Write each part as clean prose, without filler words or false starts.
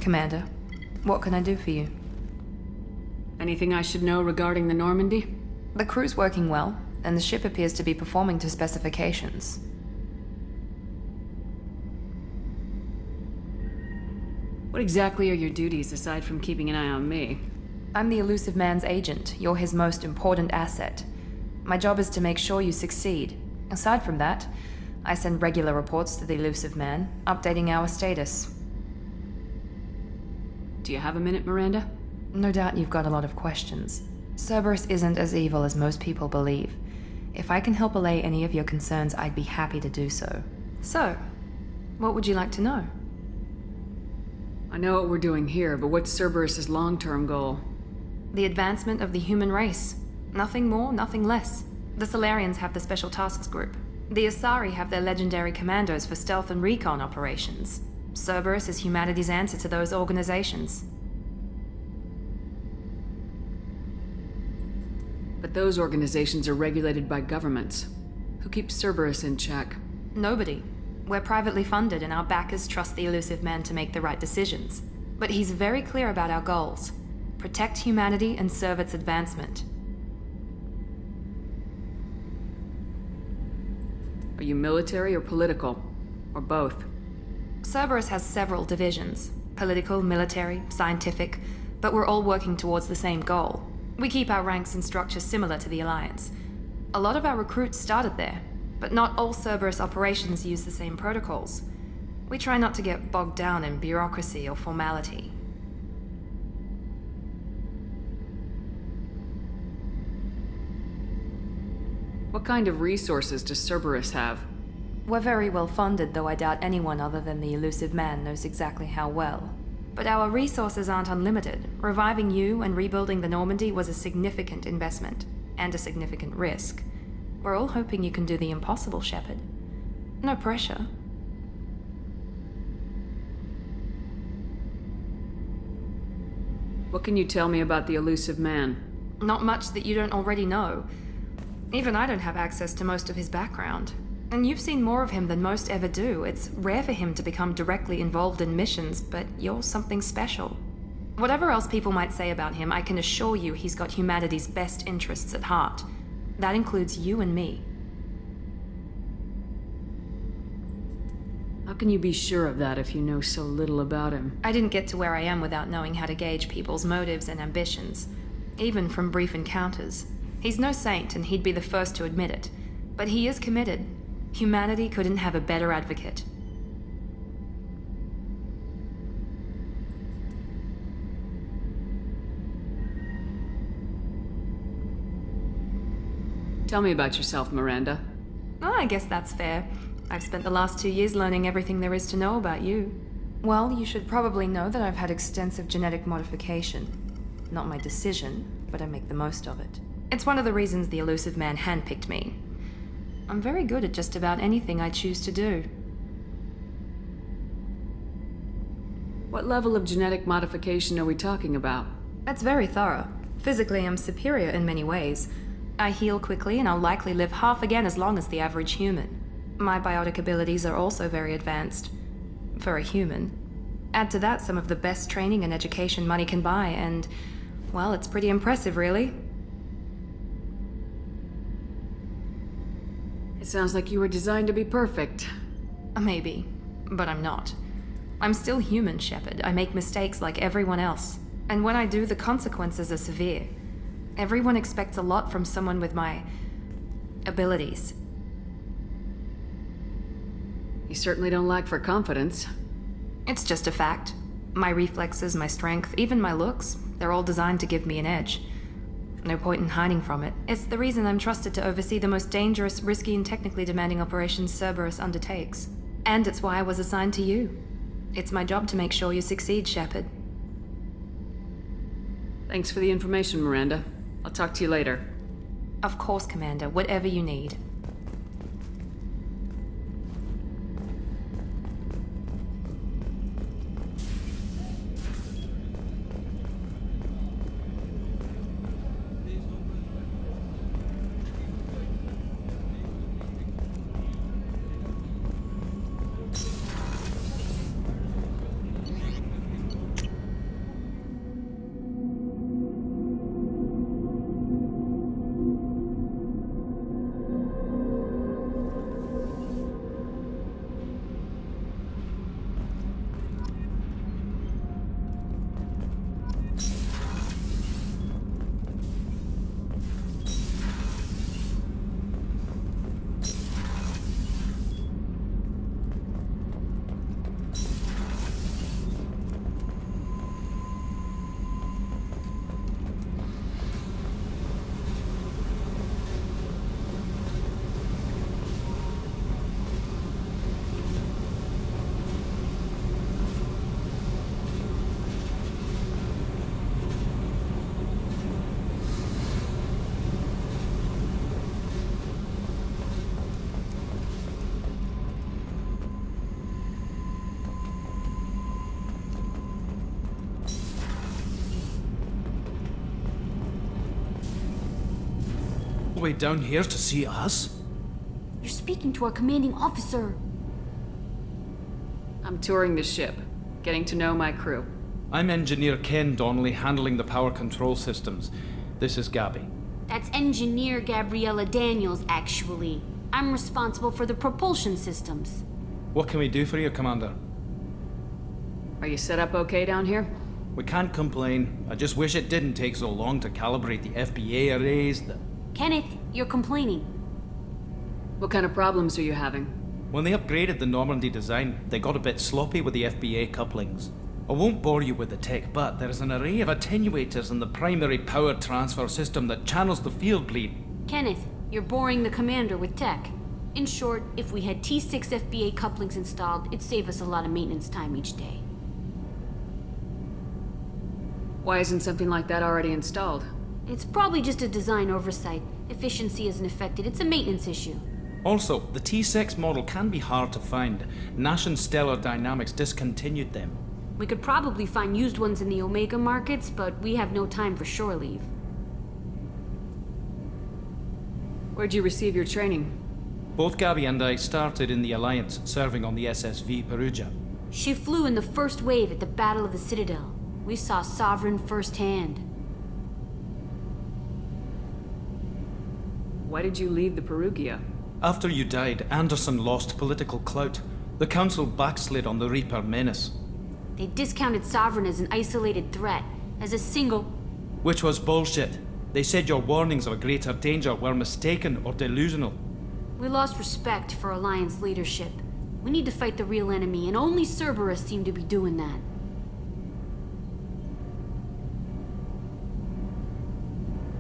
Commander, what can I do for you? Anything I should know regarding the Normandy? The crew's working well, and the ship appears to be performing to specifications. What exactly are your duties aside from keeping an eye on me? I'm the Elusive Man's agent. You're his most important asset. My job is to make sure you succeed. Aside from that, I send regular reports to the Elusive Man, updating our status. Do you have a minute, Miranda? No doubt you've got a lot of questions. Cerberus isn't as evil as most people believe. If I can help allay any of your concerns, I'd be happy to do so. So, what would you like to know? I know what we're doing here, but what's Cerberus's long-term goal? The advancement of the human race. Nothing more, nothing less. The Solarians have the Special Tasks Group. The Asari have their legendary commandos for stealth and recon operations. Cerberus is humanity's answer to those organizations. But those organizations are regulated by governments. Who keeps Cerberus in check? Nobody. We're privately funded and our backers trust the Elusive Man to make the right decisions. But he's very clear about our goals. Protect humanity and serve its advancement. Are you military or political? Or both? Cerberus has several divisions. Political, military, scientific, but we're all working towards the same goal. We keep our ranks and structure similar to the Alliance. A lot of our recruits started there, but not all Cerberus operations use the same protocols. We try not to get bogged down in bureaucracy or formality. What kind of resources does Cerberus have? We're very well funded, though I doubt anyone other than the Elusive Man knows exactly how well. But our resources aren't unlimited. Reviving you and rebuilding the Normandy was a significant investment, and a significant risk. We're all hoping you can do the impossible, Shepard. No pressure. What can you tell me about the Elusive Man? Not much that you don't already know. Even I don't have access to most of his background. And you've seen more of him than most ever do. It's rare for him to become directly involved in missions, but you're something special. Whatever else people might say about him, I can assure you he's got humanity's best interests at heart. That includes you and me. How can you be sure of that if you know so little about him? I didn't get to where I am without knowing how to gauge people's motives and ambitions, even from brief encounters. He's no saint, and he'd be the first to admit it. But he is committed. Humanity couldn't have a better advocate. Tell me about yourself, Miranda. Oh, I guess that's fair. I've spent the last 2 years learning everything there is to know about you. Well, you should probably know that I've had extensive genetic modification. Not my decision, but I make the most of it. It's one of the reasons the Elusive Man handpicked me. I'm very good at just about anything I choose to do. What level of genetic modification are we talking about? That's very thorough. Physically, I'm superior in many ways. I heal quickly, and I'll likely live half again as long as the average human. My biotic abilities are also very advanced. For a human. Add to that some of the best training and education money can buy, and, well, it's pretty impressive, really. It sounds like you were designed to be perfect. Maybe, but I'm not. I'm still human, Shepard. I make mistakes like everyone else. And when I do, the consequences are severe. Everyone expects a lot from someone with my abilities. You certainly don't lack for confidence. It's just a fact. My reflexes, my strength, even my looks, they're all designed to give me an edge. No point in hiding from it. It's the reason I'm trusted to oversee the most dangerous, risky, and technically demanding operations Cerberus undertakes. And it's why I was assigned to you. It's my job to make sure you succeed, Shepard. Thanks for the information, Miranda. I'll talk to you later. Of course, Commander. Whatever you need. way down here to see us? You're speaking to our commanding officer. I'm touring the ship, getting to know my crew. I'm Engineer Ken Donnelly, handling the power control systems. This is Gabby. That's Engineer Gabriella Daniels, actually. I'm responsible for the propulsion systems. What can we do for you, Commander? Are you set up okay down here? We can't complain. I just wish it didn't take so long to calibrate the FBA arrays. Kenneth, you're complaining. What kind of problems are you having? When they upgraded the Normandy design, they got a bit sloppy with the FBA couplings. I won't bore you with the tech, but there is an array of attenuators in the primary power transfer system that channels the field bleed. Kenneth, you're boring the commander with tech. In short, if we had T6 FBA couplings installed, it'd save us a lot of maintenance time each day. Why isn't something like that already installed? It's probably just a design oversight. Efficiency isn't affected, it's a maintenance issue. Also, the T6 model can be hard to find. Nash and Stellar Dynamics discontinued them. We could probably find used ones in the Omega markets, but we have no time for shore leave. Where'd you receive your training? Both Gabby and I started in the Alliance, serving on the SSV Perugia. She flew in the first wave at the Battle of the Citadel. We saw Sovereign firsthand. Why did you leave the Perugia? After you died, Anderson lost political clout. The Council backslid on the Reaper menace. They discounted Sovereign as an isolated threat, as a single... Which was bullshit. They said your warnings of a greater danger were mistaken or delusional. We lost respect for Alliance leadership. We need to fight the real enemy, and only Cerberus seemed to be doing that.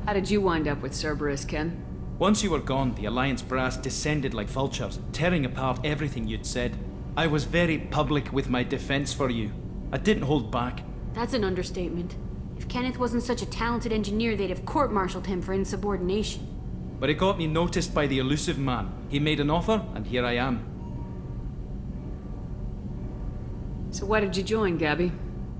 How did you wind up with Cerberus, Ken? Once you were gone, the Alliance brass descended like vultures, tearing apart everything you'd said. I was very public with my defense for you. I didn't hold back. That's an understatement. If Kenneth wasn't such a talented engineer, they'd have court-martialed him for insubordination. But it got me noticed by the elusive man. He made an offer, and here I am. So why did you join, Gabby?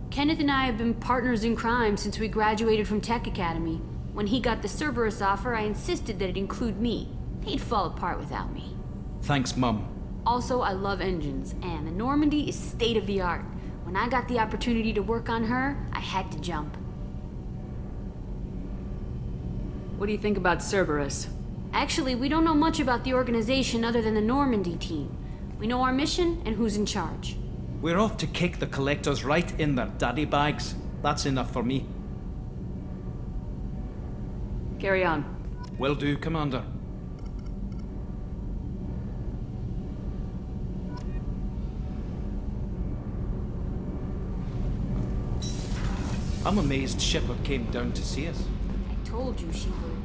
Kenneth and I have been partners in crime since we graduated from Tech Academy. When he got the Cerberus offer, I insisted that it include me. He'd fall apart without me. Thanks, Mum. Also, I love engines, and the Normandy is state-of-the-art. When I got the opportunity to work on her, I had to jump. What do you think about Cerberus? Actually, we don't know much about the organization other than the Normandy team. We know our mission and who's in charge. We're off to kick the collectors right in their daddy bags. That's enough for me. Carry on. Will do, Commander. I'm amazed Shepard came down to see us. I told you she would.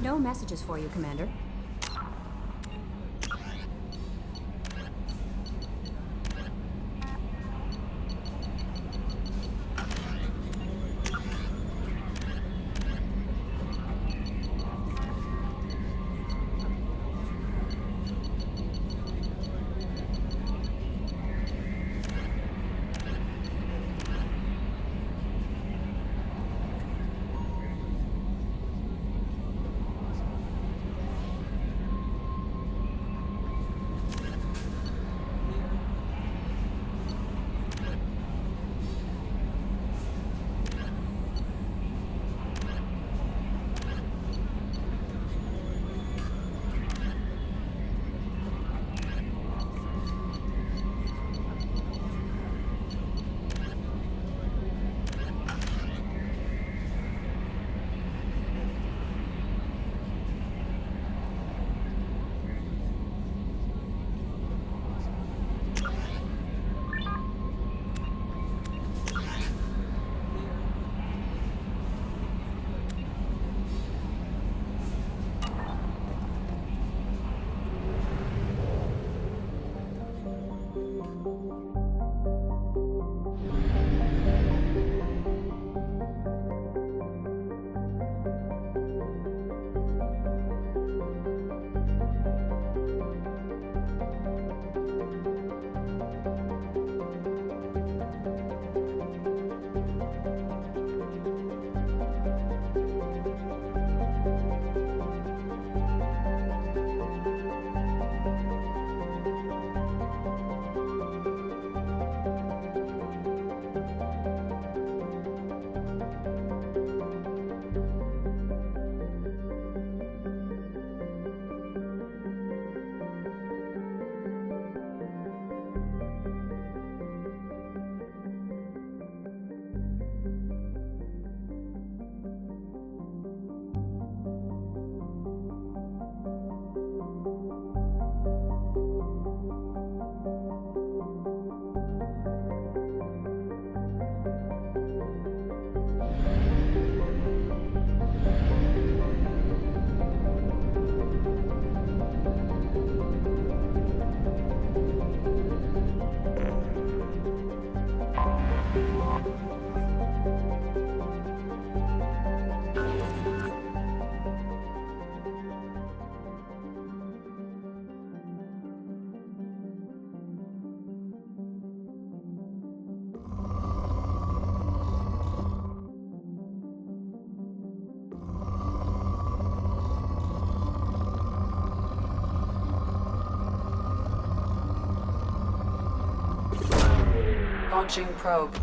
No messages for you, Commander. Launching probe.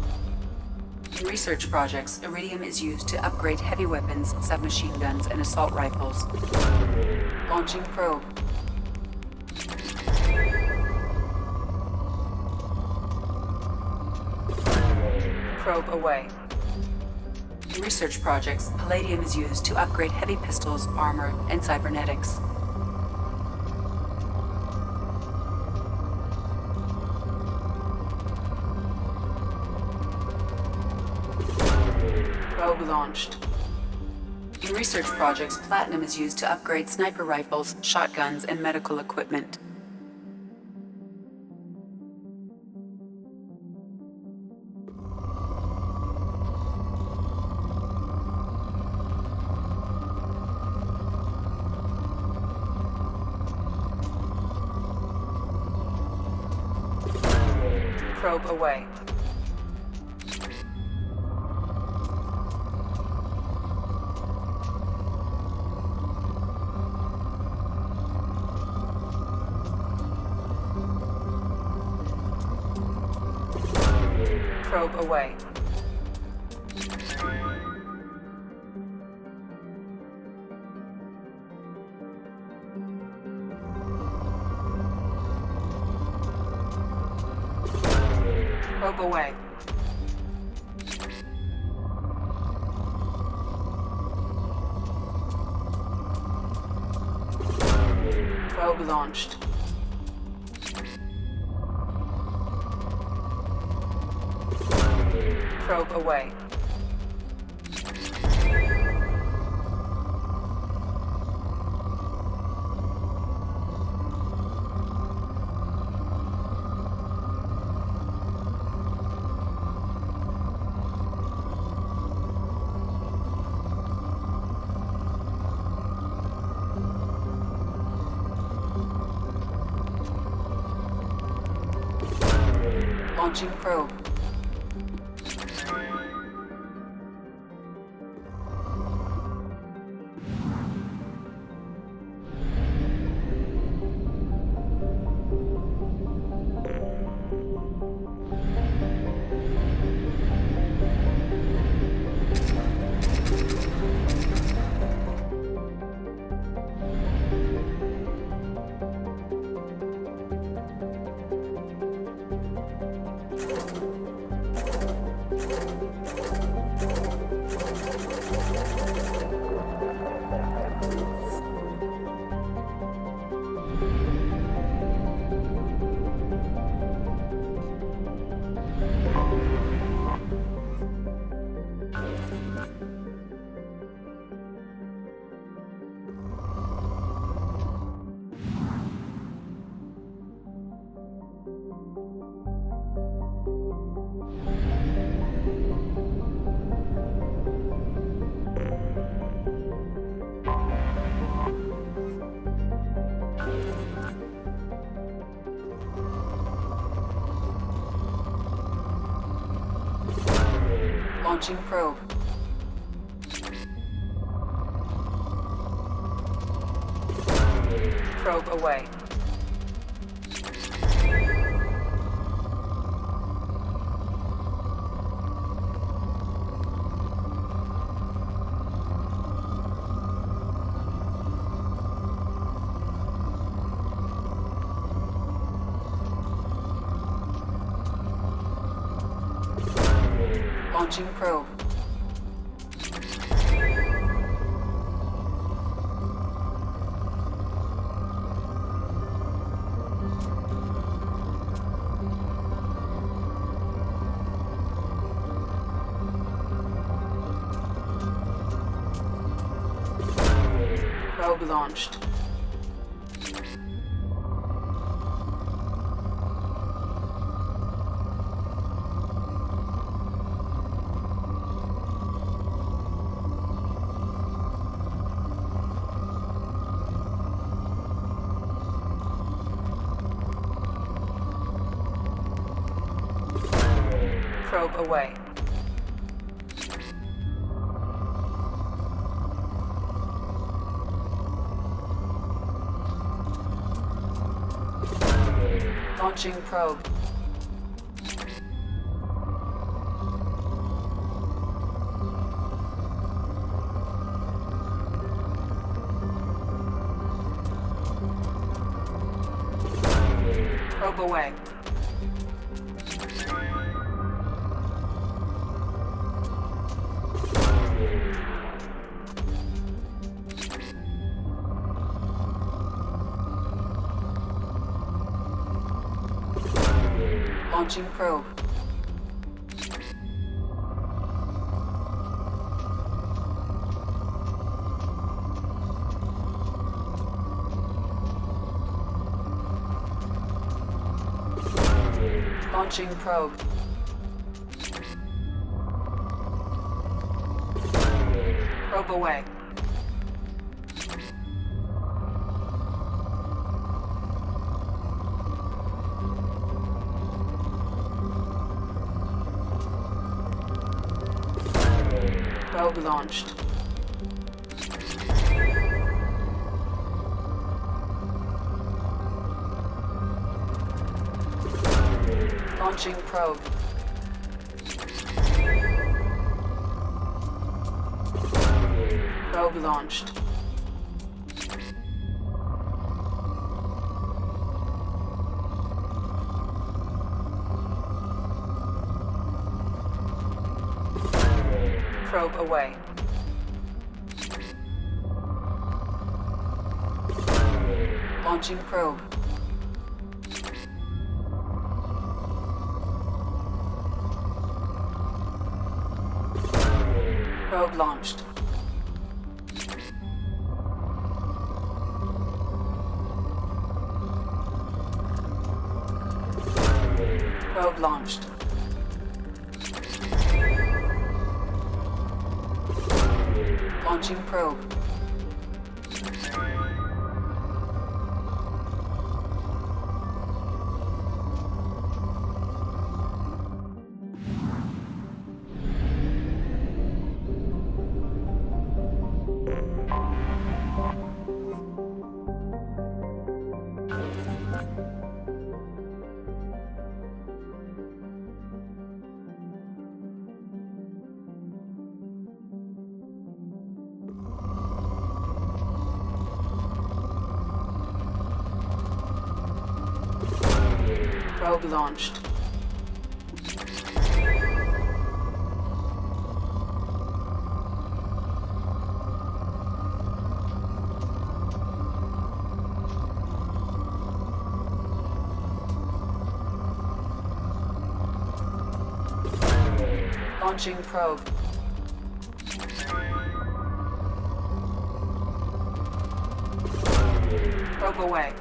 In research projects, iridium is used to upgrade heavy weapons, submachine guns, and assault rifles. Launching probe. Probe away. In research projects, palladium is used to upgrade heavy pistols, armor, and cybernetics. Probe launched. In research projects, platinum is used to upgrade sniper rifles, shotguns, and medical equipment. Probe away. Probe away. Probe away. Probe launched. Probe away. Launching probe. Launching probe. Probe away. Launching probe. Probe launched. Probe away. Launching probe. away. Launching probe. Launching probe. Probe away. Probe launched. Launching probe. Probe launched. Probe away. Launching probe. Probe launched. Probe launched. Launching probe. Probe launched. Launching probe. Probe away.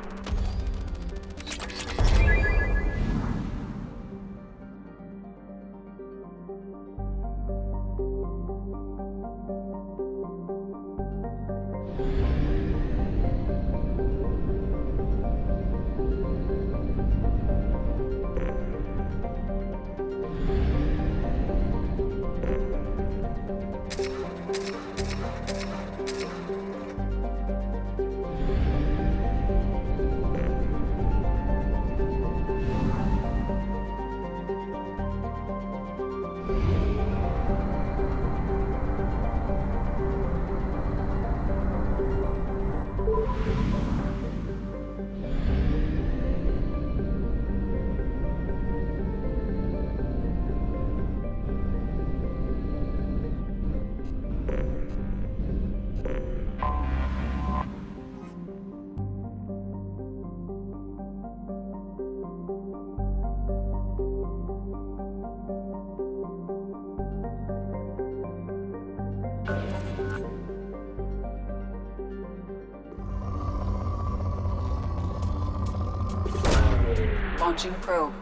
Launching probe.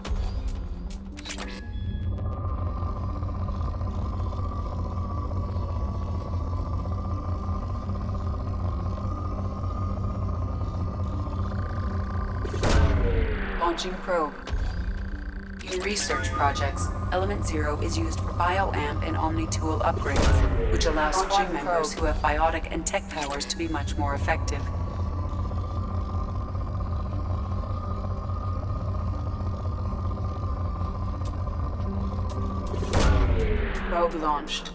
Launching probe. In research projects, Element Zero is used for BioAmp and Omni-Tool upgrades, which allows squad members who have biotic and tech powers to be much more effective. Probe launched.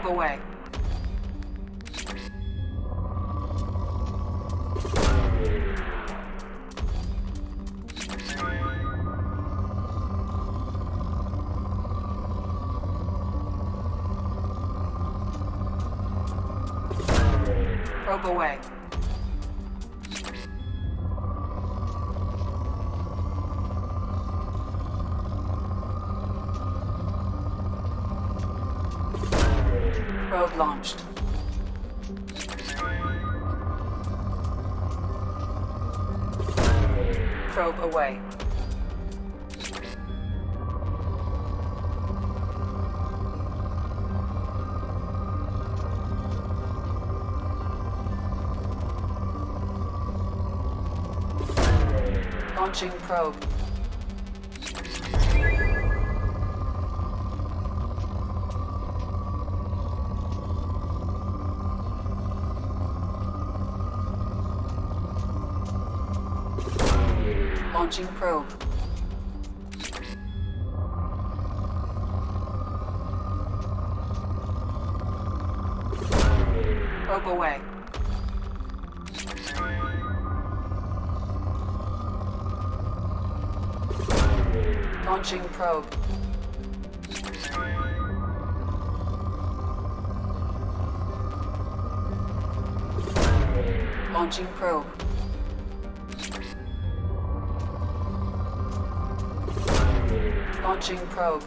Probe away. Probe away. Probe launched. Probe away. Launching probe. Launching probe. Probe away. Launching probe. Launching probe. Launching probe.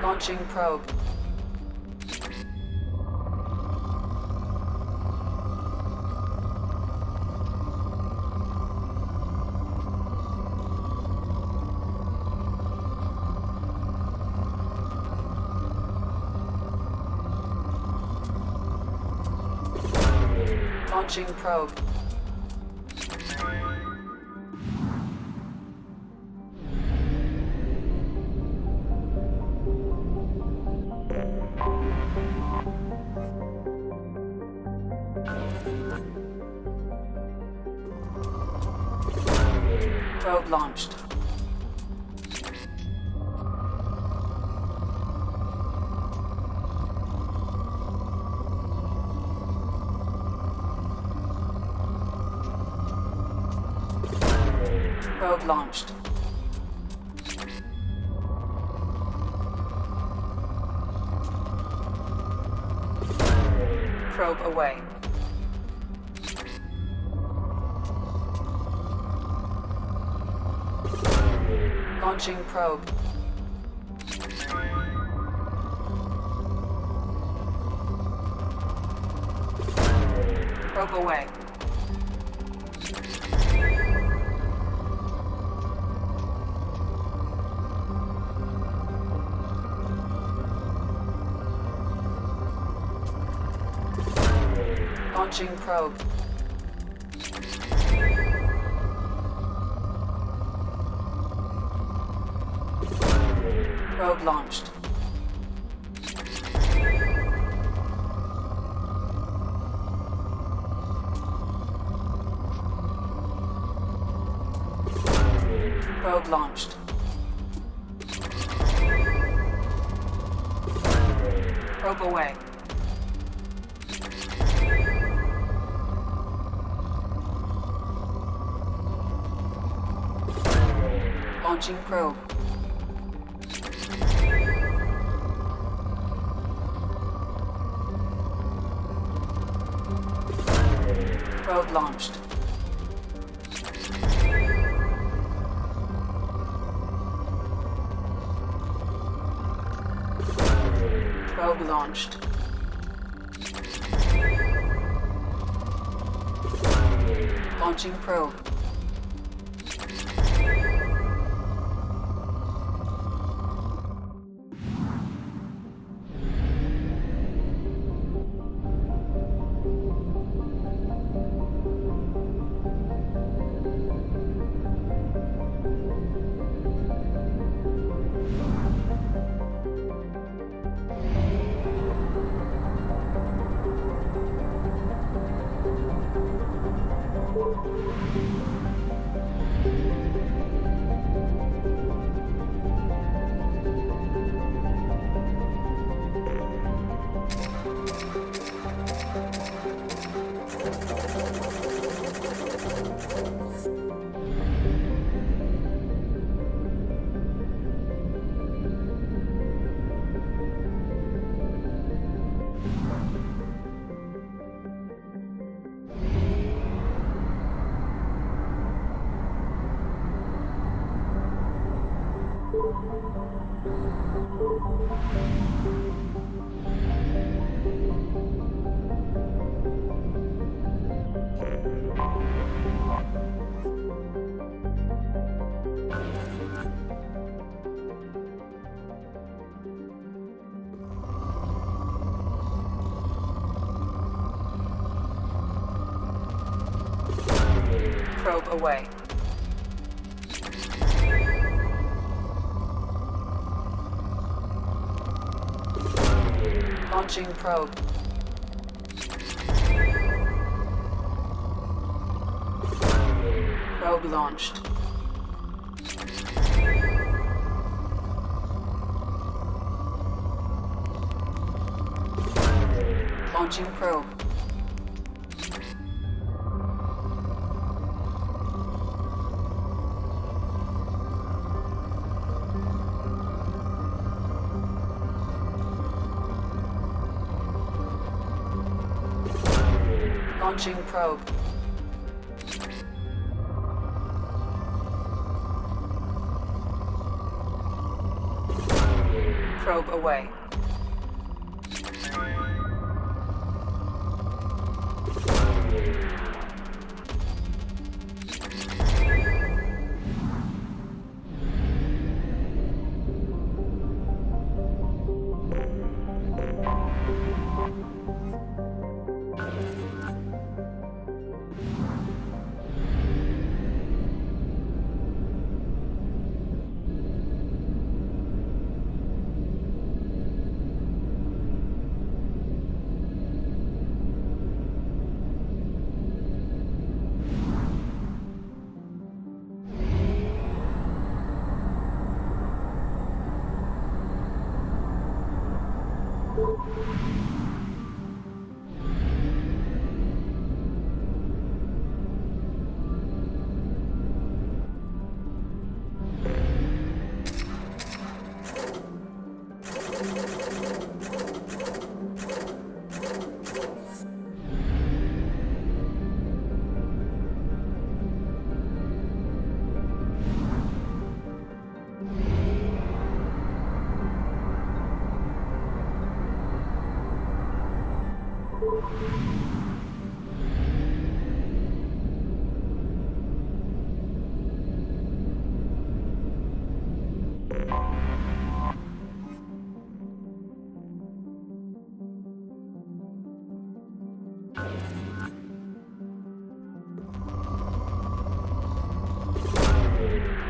Launching probe. Launching probe. Probe launched. Probe launched. Probe away. Launching probe. Probe away. Launching probe. Probe launched. Probe launched. Probe away. Launching probe. Probe launched. Probe launched. Launching probe. Probe away. Launching probe. Probe launched. Launching probe. Launching probe. Probe away.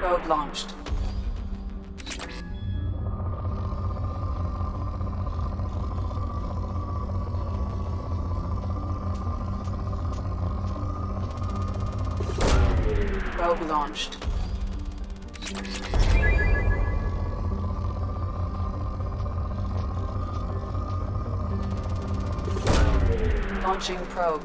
Probe launched. Probe launched. Launching probe.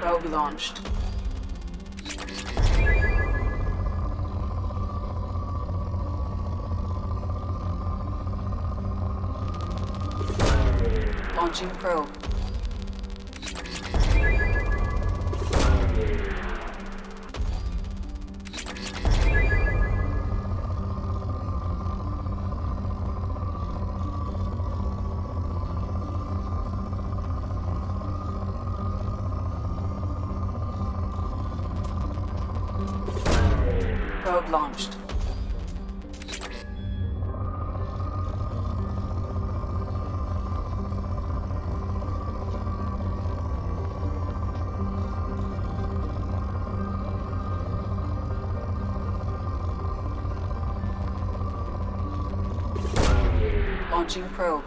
Probe launched. Launching probe. Probe launched. Launching probe.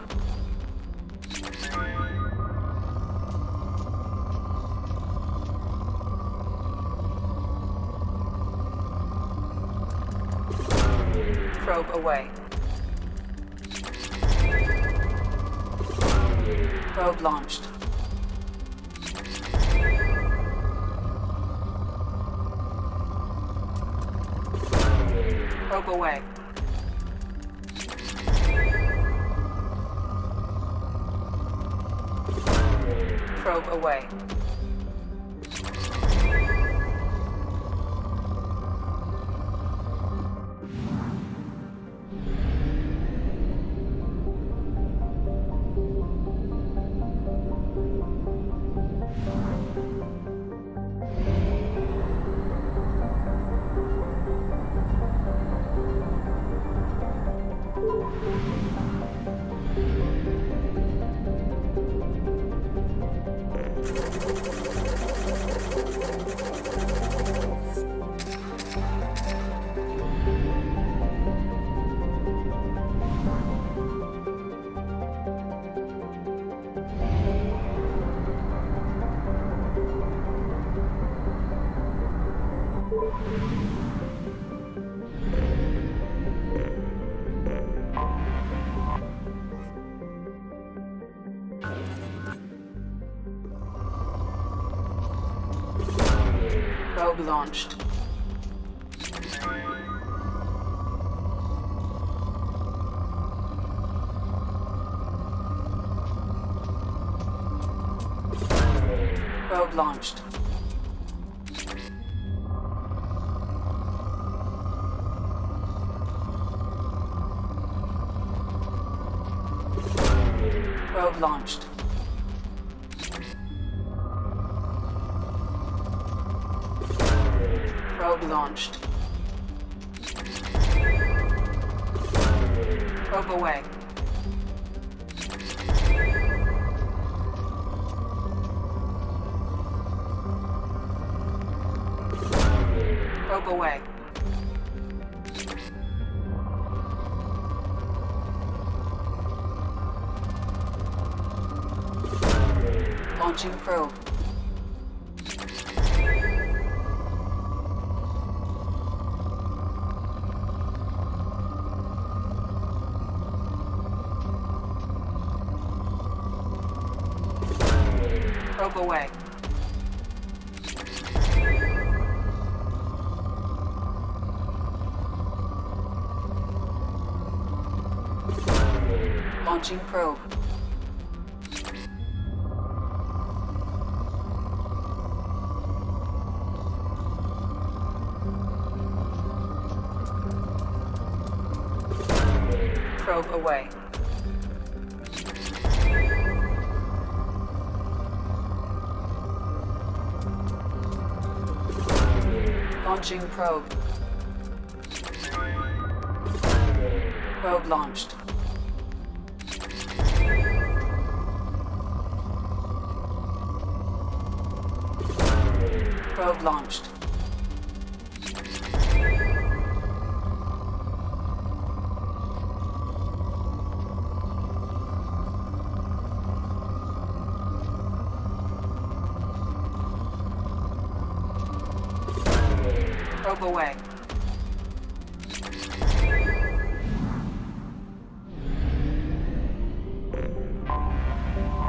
Probe away. Probe launched. Probe away. Probe away. Probe launched. Probe launched. Probe launched. Probe launched. Probe away. Probe away. Launching probe. Probe away. Launching probe. Probe away. Launching probe. Probe launched. Probe launched. Probe away.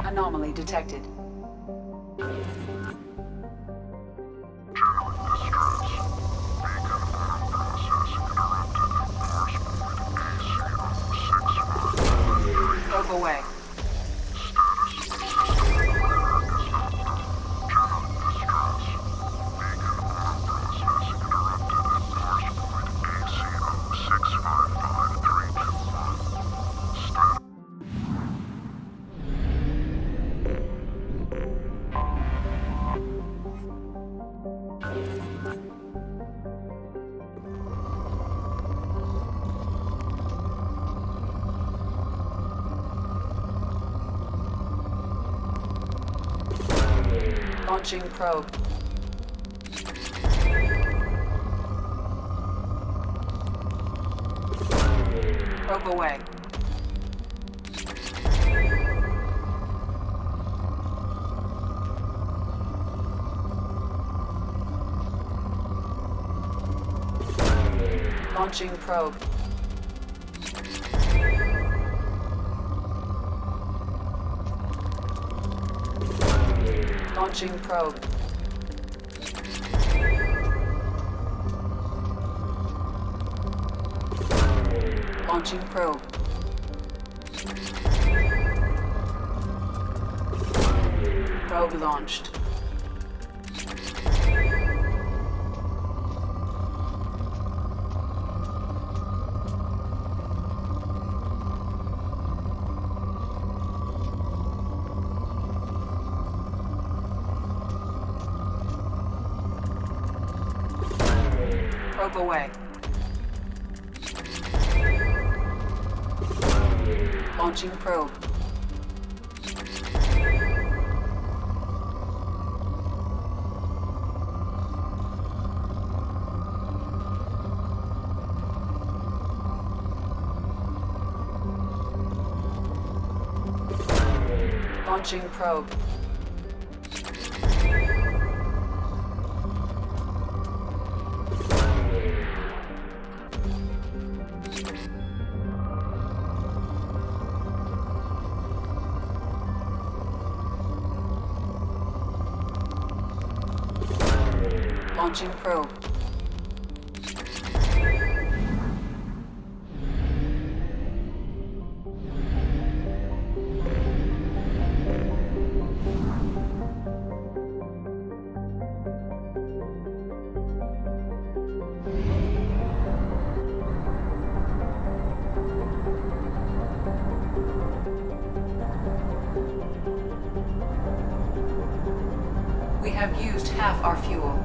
Anomaly detected. Probe away. Launching probe. Probe away. Launching probe. Launching probe. Launching probe. Probe Probe launched. Probe away. Launching probe. Launching probe. Launching probe. We have used half our fuel.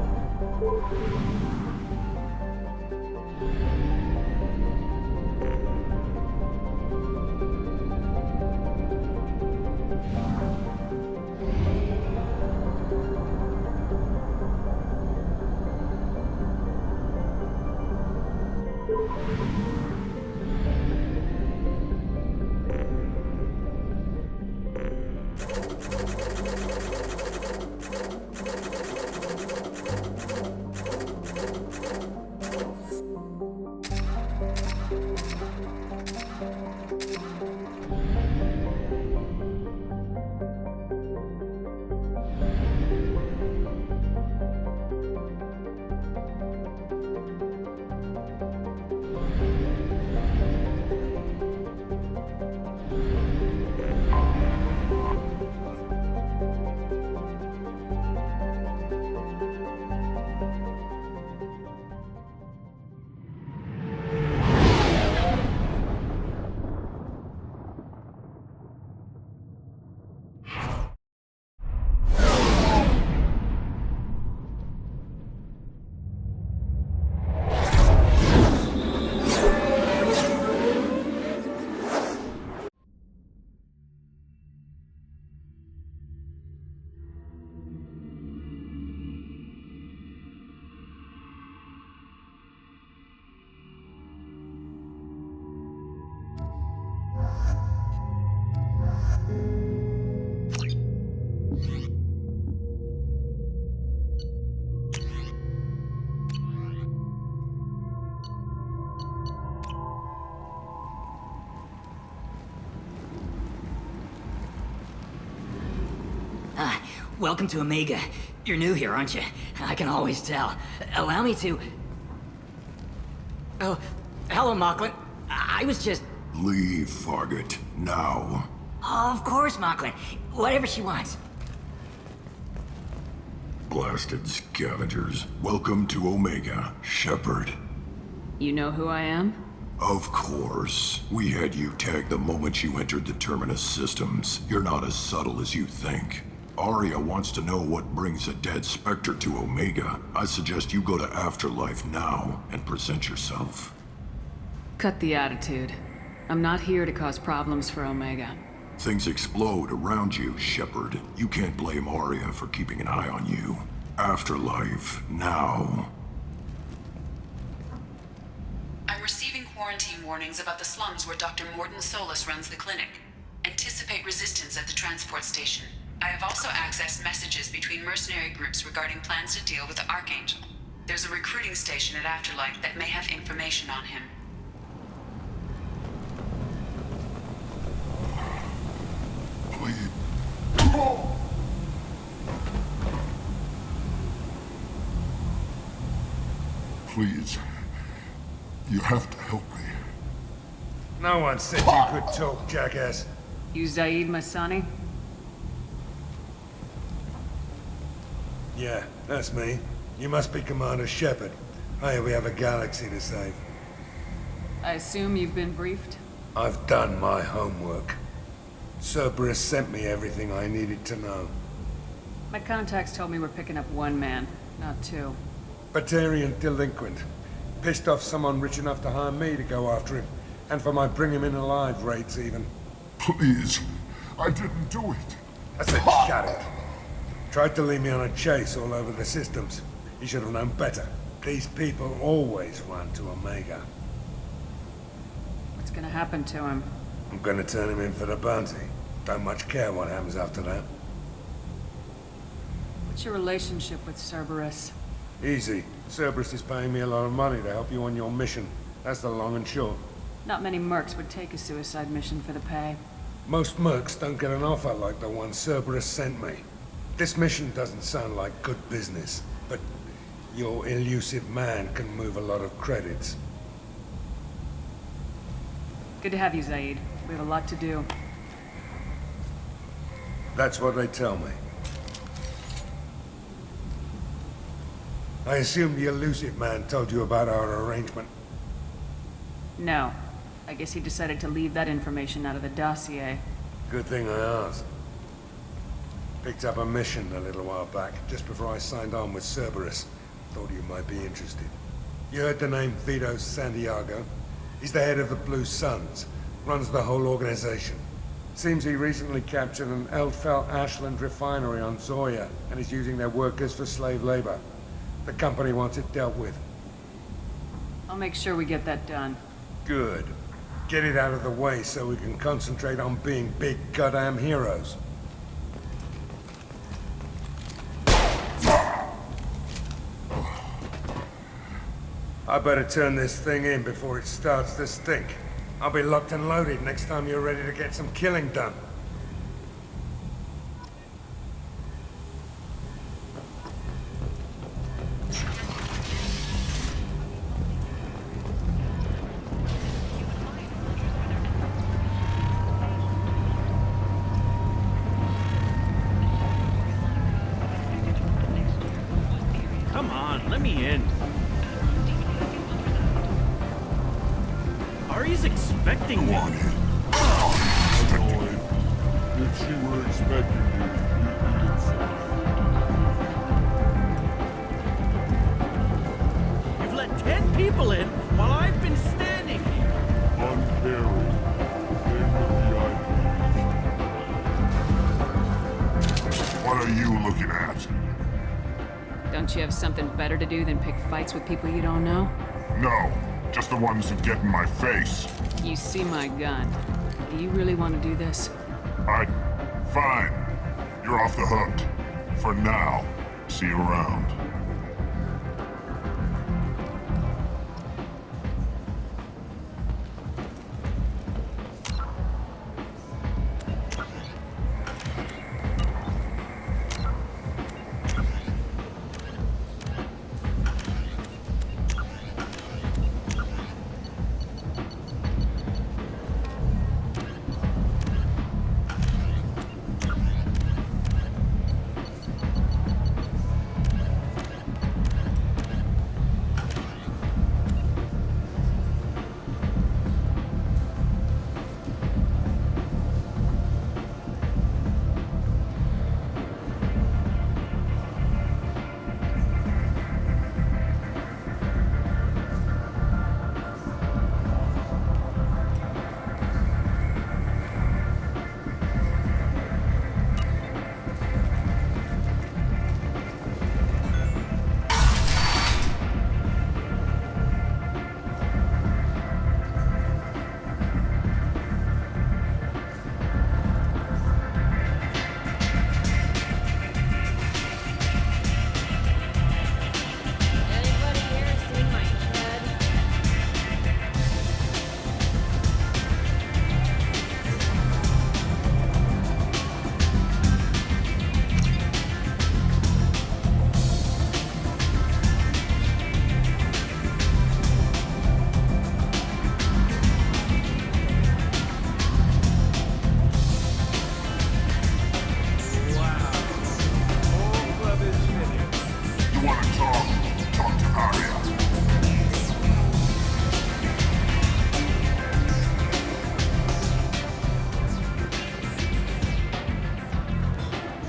Welcome to Omega. You're new here, aren't you? I can always tell. Allow me to... Oh, hello, Mocklin. I was just... Leave, Fargate. Now. Oh, of course, Mocklin. Whatever she wants. Blasted scavengers. Welcome to Omega, Shepard. You know who I am? Of course. We had you tagged the moment you entered the Terminus systems. You're not as subtle as you think. Aria wants to know what brings a dead Spectre to Omega. I suggest you go to Afterlife now and present yourself. Cut the attitude. I'm not here to cause problems for Omega. Things explode around you, Shepard. You can't blame Aria for keeping an eye on you. Afterlife, now. I'm receiving quarantine warnings about the slums where Dr. Mordin Solus runs the clinic. Anticipate resistance at the transport station. I have also accessed messages between mercenary groups regarding plans to deal with the Archangel. There's a recruiting station at Afterlife that may have information on him. Please. You have to help me. No one said you could talk, jackass. You Zaid Masani? Yeah, that's me. You must be Commander Shepard. Hey, we have a galaxy to save. I assume you've been briefed? I've done my homework. Cerberus sent me everything I needed to know. My contacts told me we're picking up one man, not two. Batarian delinquent. Pissed off someone rich enough to hire me to go after him. And for my bring him in alive rates even. Please, I didn't do it. I said shut it. Tried to lead me on a chase all over the systems. He should have known better. These people always run to Omega. What's gonna happen to him? I'm gonna turn him in for the bounty. Don't much care what happens after that. What's your relationship with Cerberus? Easy. Cerberus is paying me a lot of money to help you on your mission. That's the long and short. Not many mercs would take a suicide mission for the pay. Most mercs don't get an offer like the one Cerberus sent me. This mission doesn't sound like good business, but your elusive man can move a lot of credits. Good to have you, Zaid. We have a lot to do. That's what they tell me. I assume the elusive man told you about our arrangement. No. I guess he decided to leave that information out of the dossier. Good thing I asked. Picked up a mission a little while back, just before I signed on with Cerberus. Thought you might be interested. You heard the name Vito Santiago? He's the head of the Blue Suns. Runs the whole organization. Seems he recently captured an Eldfell Ashland refinery on Zoya and is using their workers for slave labor. The company wants it dealt with. I'll make sure we get that done. Good. Get it out of the way so we can concentrate on being big goddamn heroes. I better turn this thing in before it starts to stink. I'll be locked and loaded next time you're ready to get some killing done. Come on, let me in. Ari's expecting me. Go on in. If she were expecting you, you'd be inside. You've let 10 people in while I've been standing here. Uncaring. They were VIPs. What are you looking at? Don't you have something better to do than pick fights with people you don't know? No, just the ones that get in my face. You see my gun. Do you really want to do this? Fine. You're off the hook. For now. See you around.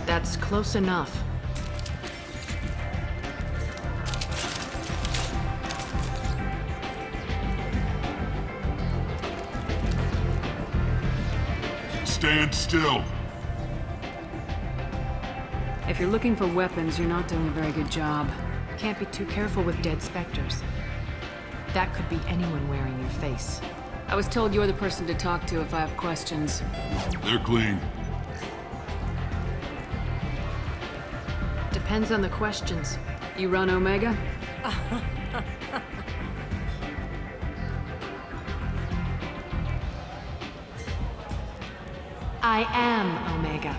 That's close enough. Stand still. If you're looking for weapons, you're not doing a very good job. Can't be too careful with dead specters. That could be anyone wearing your face. I was told you're the person to talk to if I have questions. They're clean. Depends on the questions. You run Omega? I am Omega.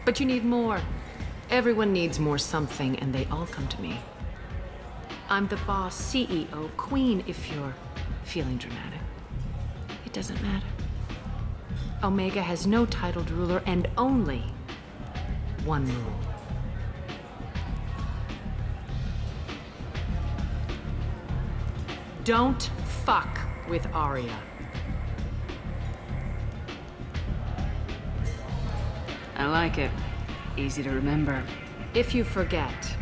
But you need more. Everyone needs more something, and they all come to me. I'm the boss, CEO, queen, if you're feeling dramatic. It doesn't matter. Omega has no titled ruler and only one rule. Don't fuck with Arya. I like it. Easy to remember. If you forget,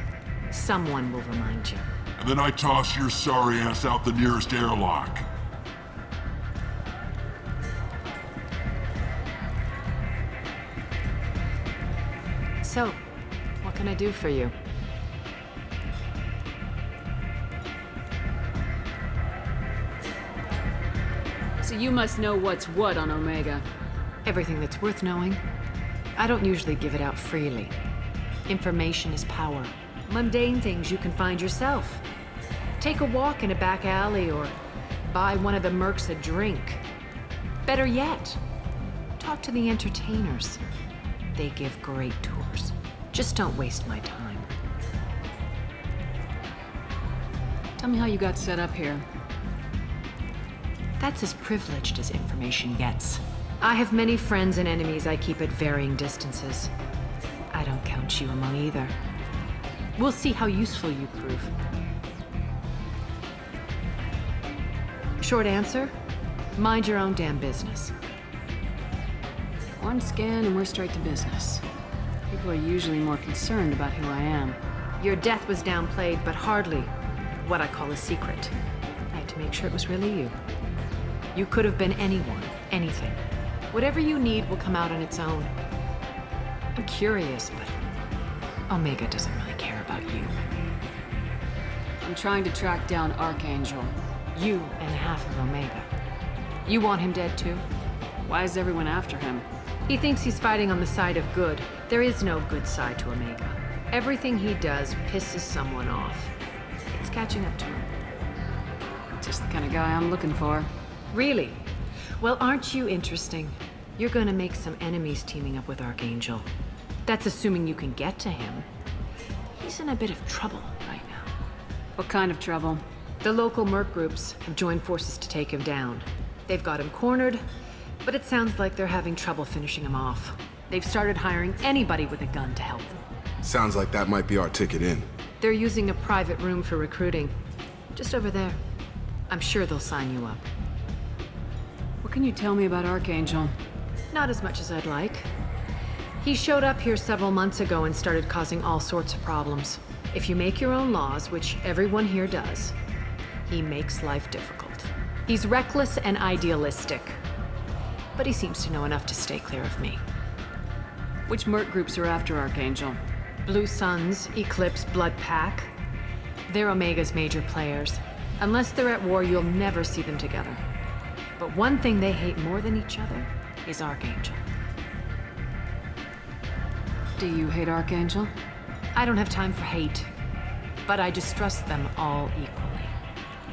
someone will remind you. And then I toss your sorry ass out the nearest airlock. So, what can I do for you? So you must know what's what on Omega. Everything that's worth knowing. I don't usually give it out freely. Information is power. Mundane things you can find yourself. Take a walk in a back alley or buy one of the mercs a drink. Better yet, talk to the entertainers. They give great tours. Just don't waste my time. Tell me how you got set up here. That's as privileged as information gets. I have many friends and enemies I keep at varying distances. I don't count you among either. We'll see how useful you prove. Short answer, mind your own damn business. One scan and we're straight to business. People are usually more concerned about who I am. Your death was downplayed, but hardly what I call a secret. I had to make sure it was really you. You could have been anyone, anything. Whatever you need will come out on its own. I'm curious, but Omega doesn't really care about you. I'm trying to track down Archangel. You and half of Omega. You want him dead too? Why is everyone after him? He thinks he's fighting on the side of good. There is no good side to Omega. Everything he does pisses someone off. It's catching up to him. Just the kind of guy I'm looking for. Really? Well, aren't you interesting? You're gonna make some enemies teaming up with Archangel. That's assuming you can get to him. He's in a bit of trouble right now. What kind of trouble? The local merc groups have joined forces to take him down. They've got him cornered, but it sounds like they're having trouble finishing him off. They've started hiring anybody with a gun to help them. Sounds like that might be our ticket in. They're using a private room for recruiting. Just over there. I'm sure they'll sign you up. What can you tell me about Archangel? Not as much as I'd like. He showed up here several months ago and started causing all sorts of problems. If you make your own laws, which everyone here does, he makes life difficult. He's reckless and idealistic. But he seems to know enough to stay clear of me. Which merc groups are after Archangel? Blue Suns, Eclipse, Blood Pack. They're Omega's major players. Unless they're at war, you'll never see them together. But one thing they hate more than each other is Archangel. Do you hate Archangel? I don't have time for hate, but I distrust them all equally.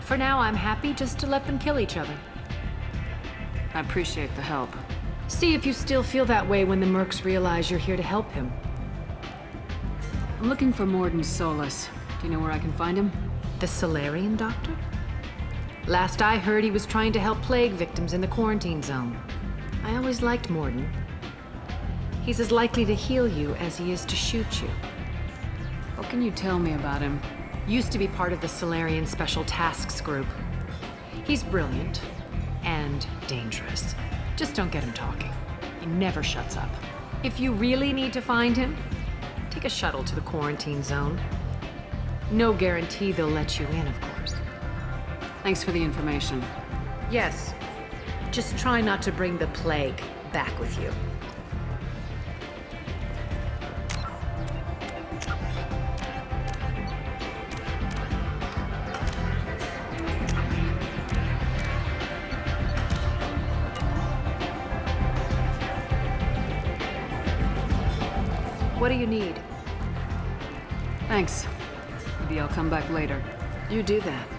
For now, I'm happy just to let them kill each other. I appreciate the help. See if you still feel that way when the mercs realize you're here to help him. I'm looking for Mordin Solus. Do you know where I can find him? The Solarian doctor? Last I heard, he was trying to help plague victims in the quarantine zone. I always liked Mordin. He's as likely to heal you as he is to shoot you. What can you tell me about him? Used to be part of the Solarian Special Tasks Group. He's brilliant, and dangerous. Just don't get him talking. He never shuts up. If you really need to find him, take a shuttle to the quarantine zone. No guarantee they'll let you in, of course. Thanks for the information. Yes. Just try not to bring the plague back with you. What do you need? Thanks. Maybe I'll come back later. You do that.